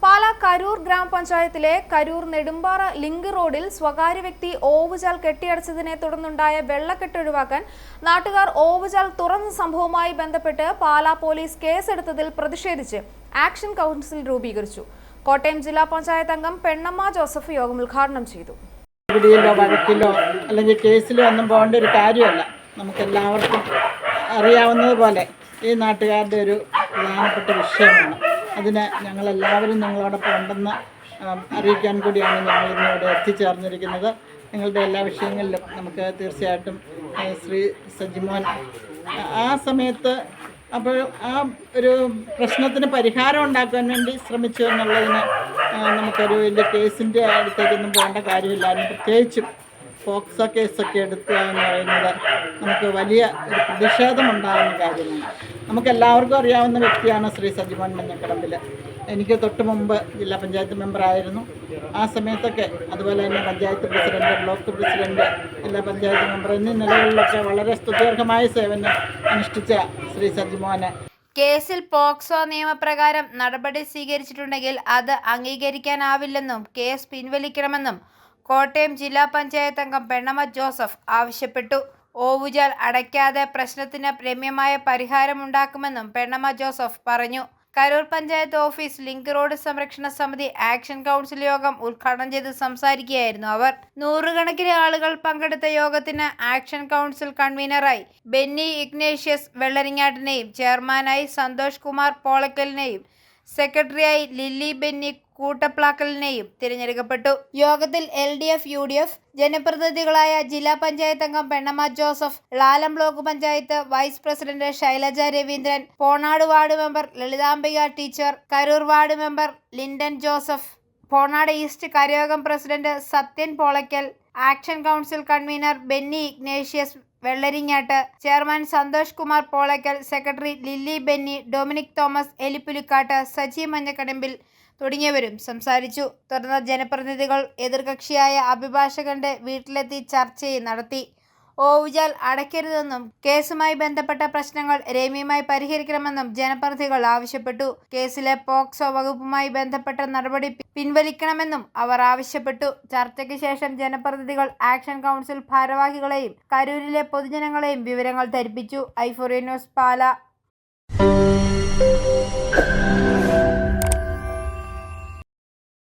പാലാ കരൂർ ഗ്രാമപഞ്ചായത്തിലെ കരൂർ നെടുമ്പാറ ലിങ്ക് റോഡിൽ സ്വകാര്യ വ്യക്തി ഓവുചാൽ കെട്ടിയടച്ചതിനെ തുടർന്നുണ്ടായ വെള്ളക്കെട്ട് ഒഴിവാക്കാൻ നാട്ടുകാർ ഓവുചാൽ തുറന്ന സംഭവവുമായി ബന്ധപ്പെട്ട് പാലാ പോലീസ് കേസെടുത്തതിൽ പ്രതിഷേധിച്ച് ആക്ഷൻ കൗൺസിൽ രൂപീകരിച്ചു. കോട്ടയം ജില്ലാ പഞ്ചായത്ത് അംഗം പെണ്ണമ്മ ജോസഫ് യോഗം ഉദ്ഘാടനം ചെയ്തു. വഴക്കിലോ അല്ലെങ്കിൽ കേസിലോ ഒന്നും പോകേണ്ട ഒരു കാര്യമല്ല. നമുക്കെല്ലാവർക്കും അറിയാവുന്നതുപോലെ ഈ നാട്ടുകാരുടെ ഒരു പ്രധാനപ്പെട്ട വിഷയമാണ്. അതിന് ഞങ്ങളെല്ലാവരും ഞങ്ങളോടൊപ്പം ഉണ്ടെന്ന് അറിയിക്കാൻ കൂടിയാണ് ഞങ്ങൾ ഇന്നിവിടെ എത്തിച്ചേർന്നിരിക്കുന്നത്. നിങ്ങളുടെ എല്ലാ വിഷയങ്ങളിലും നമുക്ക് തീർച്ചയായിട്ടും ശ്രീ സജിമോൻ ആ സമയത്ത് അപ്പോൾ ആ ഒരു പ്രശ്നത്തിന് പരിഹാരം ഉണ്ടാക്കാൻ വേണ്ടി ശ്രമിച്ചു എന്നുള്ളതിന് നമുക്കൊരു വലിയ കേസിൻ്റെ അടുത്തേക്കൊന്നും പോകേണ്ട കാര്യമില്ലായിരുന്നു. പ്രത്യേകിച്ചും പോക്സോ കേസൊക്കെ എടുക്കുക എന്ന് പറയുന്നത് നമുക്ക് വലിയ ഒരു പ്രതിഷേധമുണ്ടാകുന്ന കാര്യമാണ്. നമുക്കെല്ലാവർക്കും അറിയാവുന്ന വ്യക്തിയാണ് ശ്രീ സജിമോൻ മഞ്ഞക്കടമ്പിൽ. എനിക്ക് തൊട്ട് മുമ്പ് ജില്ലാ പഞ്ചായത്ത് മെമ്പറായിരുന്നു. ആ സമയത്തൊക്കെ അതുപോലെ തന്നെ പഞ്ചായത്ത് പ്രസിഡന്റ്, ബ്ലോക്ക് പ്രസിഡന്റ്, ജില്ലാ പഞ്ചായത്ത് മെമ്പർ എന്നീ നിലകളിലൊക്കെ വളരെ സ്തുത്യർഹമായ സേവനം അനുഷ്ഠിച്ച ശ്രീ സജിമോന് കേസിൽ പോക്സോ നിയമപ്രകാരം നടപടി സ്വീകരിച്ചിട്ടുണ്ടെങ്കിൽ അത് അംഗീകരിക്കാനാവില്ലെന്നും കേസ് പിൻവലിക്കണമെന്നും കോട്ടയം ജില്ലാ പഞ്ചായത്ത് അംഗം പെണ്ണമ്മ ജോസഫ് ആവശ്യപ്പെട്ടു. ഓവുചാൽ അടയ്ക്കാതെ പ്രശ്നത്തിന് രമ്യമായ പരിഹാരമുണ്ടാക്കുമെന്നും പെണ്ണമ്മ ജോസഫ് പറഞ്ഞു. Karoor panchayat office link road സംരക്ഷണ സമിതി ആക്ഷൻ കൗൺസിൽ യോഗം ഉദ്ഘാടനം ചെയ്ത് സംസാരിക്കുകയായിരുന്നു അവർ. നൂറുകണക്കിന് ആളുകൾ പങ്കെടുത്ത യോഗത്തിന് ആക്ഷൻ കൗൺസിൽ കൺവീനറായി ബെന്നി ഇഗ്നേഷ്യസ് വെള്ളരിങ്ങാട്ടിനെയും ചെയർമാനായി സന്തോഷ് കുമാർ പോളക്കലിനെയും സെക്രട്ടറിയായി ലില്ലി ബെന്നി കൂട്ടപ്ലാക്കലിനെയും തിരഞ്ഞെടുക്കപ്പെട്ടു. യോഗത്തിൽ LDF, UDF ജനപ്രതിനിധികളായ ജില്ലാ പഞ്ചായത്ത് അംഗം Pennamma Joseph, Lalam block panchayat vice president Shailaja Raveendran, Ponad ward member Lalithambika teacher, Karoor ward member Linden Joseph, Ponad east Karayogam president Sathyan Polackal, action council convener Benny Ignatius Vellaringattu, chairman Santhosh Kumar Polackal, secretary Lilly Benny, Dominic Thomas Elippulikkattu, Saji Manjakkadambil തുടങ്ങിയവരും സംസാരിച്ചു. തുടർന്ന് ജനപ്രതിനിധികൾ എതിർകക്ഷിയായ അഭിഭാഷകന്റെ വീട്ടിലെത്തി ചർച്ചയും നടത്തി. ഓവുചാൽ അടയ്ക്കരുതെന്നും കേസുമായി ബന്ധപ്പെട്ട പ്രശ്നങ്ങൾ രമ്യമായി പരിഹരിക്കണമെന്നും ജനപ്രതിനിധികൾ ആവശ്യപ്പെട്ടു. കേസിലെ പോക്സോ വകുപ്പുമായി ബന്ധപ്പെട്ട നടപടി പിൻവലിക്കണമെന്നും അവർ ആവശ്യപ്പെട്ടു. ചർച്ചയ്ക്ക് ശേഷം ജനപ്രതിനിധികൾ ആക്ഷൻ കൗൺസിൽ ഭാരവാഹികളെയും കരൂരിലെ പൊതുജനങ്ങളെയും വിവരങ്ങൾ ധരിപ്പിച്ചു. i4A news Pala.